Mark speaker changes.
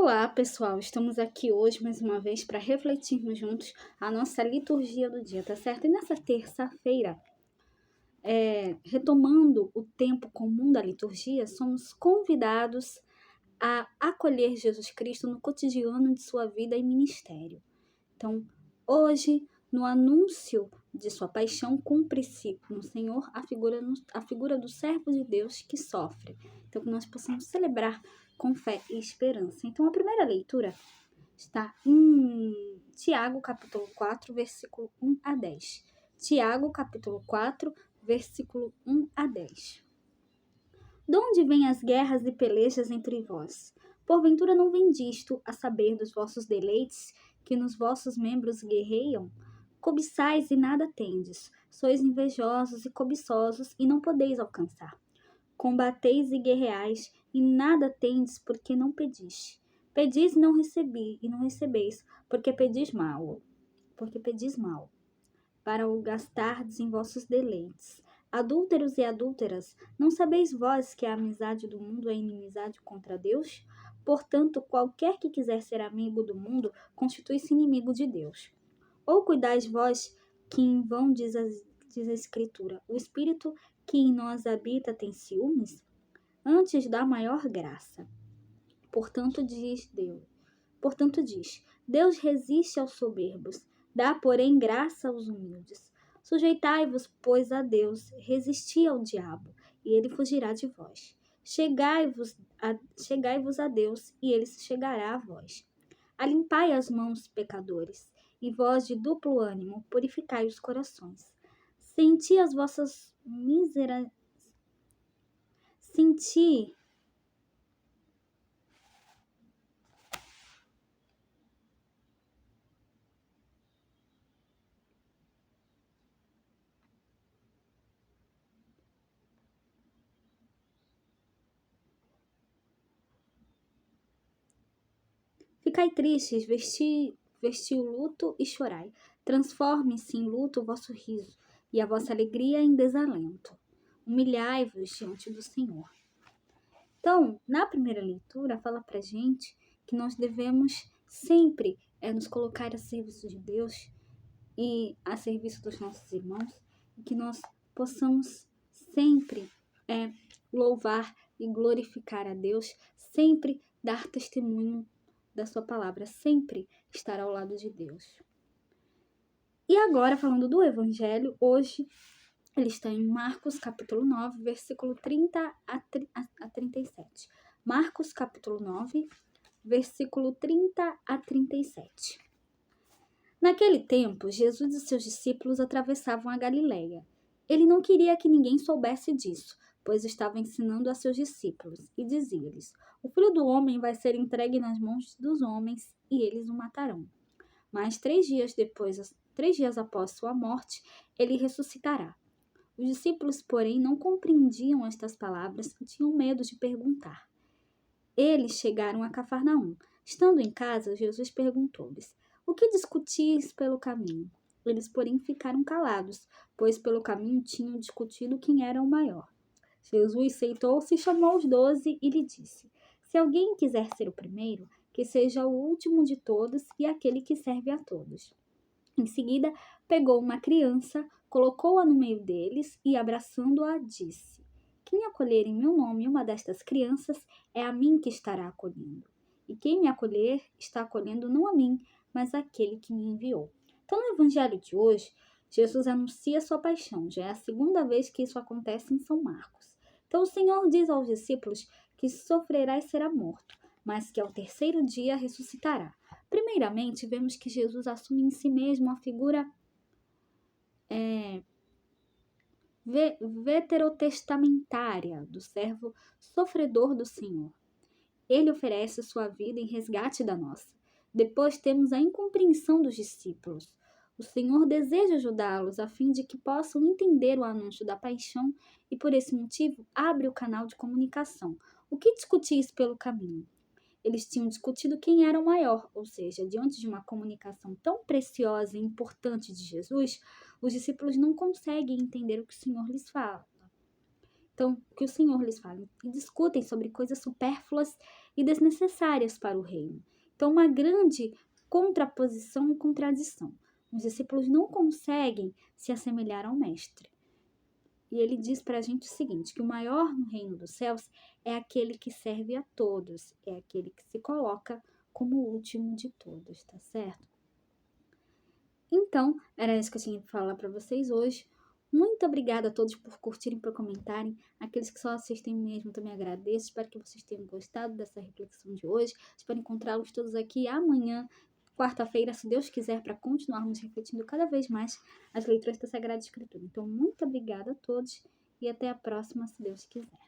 Speaker 1: Olá, pessoal! Estamos aqui hoje mais uma vez para refletirmos juntos a nossa liturgia do dia, tá certo? E nessa terça-feira, retomando o tempo comum da liturgia, somos convidados a acolher Jesus Cristo no cotidiano de sua vida e ministério. Então, hoje, no anúncio de sua paixão, cumpre-se no Senhor a figura do servo de Deus que sofre. Então, que nós possamos celebrar com fé e esperança. Então, a primeira leitura está em Tiago, capítulo 4, versículo 1 a 10. Tiago, capítulo 4, versículo 1 a 10. De onde vêm as guerras e pelejas entre vós? Porventura não vem disto, a saber dos vossos deleites, que nos vossos membros guerreiam? Cobiçais e nada tendes, sois invejosos e cobiçosos e não podeis alcançar. Combateis e guerreais, e nada tendes, porque não pedis. Pedis e não recebi, e não recebeis, porque pedis mal, para o gastardes em vossos deleites. Adúlteros e adúlteras, não sabeis vós que a amizade do mundo é inimizade contra Deus? Portanto, qualquer que quiser ser amigo do mundo, constitui-se inimigo de Deus. Ou cuidais vós que em vão diz a Escritura, o Espírito que em nós habita tem ciúmes? Antes dá maior graça. Portanto diz, Deus resiste aos soberbos, dá, porém, graça aos humildes. Sujeitai-vos, pois, a Deus, resisti ao diabo, e ele fugirá de vós. Chegai-vos a Deus, e ele se chegará a vós. Alimpai as mãos, pecadores, e vós de duplo ânimo, purificai os corações. Senti as vossas misérias. Ficai tristes, vesti o luto e chorai. Transforme-se em luto o vosso riso, e a vossa alegria em desalento. Humilhai-vos diante do Senhor. Então, na primeira leitura, fala pra gente que nós devemos sempre nos colocar a serviço de Deus e a serviço dos nossos irmãos, e que nós possamos sempre louvar e glorificar a Deus, sempre dar testemunho da sua palavra, sempre estar ao lado de Deus. E agora, falando do Evangelho, hoje ele está em Marcos capítulo 9, versículo 30 a 37. Marcos capítulo 9, versículo 30 a 37. Naquele tempo, Jesus e seus discípulos atravessavam a Galileia. Ele não queria que ninguém soubesse disso, pois estava ensinando a seus discípulos, e dizia-lhes: O Filho do Homem vai ser entregue nas mãos dos homens, e eles o matarão. Mas 3 dias após sua morte, ele ressuscitará. Os discípulos, porém, não compreendiam estas palavras e tinham medo de perguntar. Eles chegaram a Cafarnaum. Estando em casa, Jesus perguntou-lhes: O que discutis pelo caminho? Eles, porém, ficaram calados, pois pelo caminho tinham discutido quem era o maior. Jesus sentou-se, chamou os 12 e lhe disse: Se alguém quiser ser o primeiro, que seja o último de todos e aquele que serve a todos. Em seguida, pegou uma criança, colocou-a no meio deles e, abraçando-a, disse: Quem acolher em meu nome uma destas crianças, é a mim que estará acolhendo. E quem me acolher, está acolhendo não a mim, mas aquele que me enviou. Então, no Evangelho de hoje, Jesus anuncia sua paixão. Já é a segunda vez que isso acontece em São Marcos. Então, o Senhor diz aos discípulos que sofrerá e será morto, mas que ao terceiro dia ressuscitará. Primeiramente, vemos que Jesus assume em si mesmo a figura veterotestamentária do servo sofredor do Senhor. Ele oferece sua vida em resgate da nossa. Depois temos a incompreensão dos discípulos. O Senhor deseja ajudá-los a fim de que possam entender o anúncio da paixão e, por esse motivo, abre o canal de comunicação. O que discutis pelo caminho? Eles tinham discutido quem era o maior, ou seja, diante de uma comunicação tão preciosa e importante de Jesus, os discípulos não conseguem entender o que o Senhor lhes fala. Então, que o Senhor lhes fale. E discutem sobre coisas supérfluas e desnecessárias para o reino. Então, uma grande contraposição e contradição. Os discípulos não conseguem se assemelhar ao Mestre. E ele diz para a gente o seguinte, que o maior no reino dos céus é aquele que serve a todos, é aquele que se coloca como o último de todos, tá certo? Então, era isso que eu tinha que falar para vocês hoje. Muito obrigada a todos por curtirem, por comentarem. Aqueles que só assistem mesmo, também agradeço. Espero que vocês tenham gostado dessa reflexão de hoje. Espero encontrá-los todos aqui amanhã, quarta-feira, se Deus quiser, para continuarmos refletindo cada vez mais as leituras da Sagrada Escritura. Então, muito obrigada a todos e até a próxima, se Deus quiser.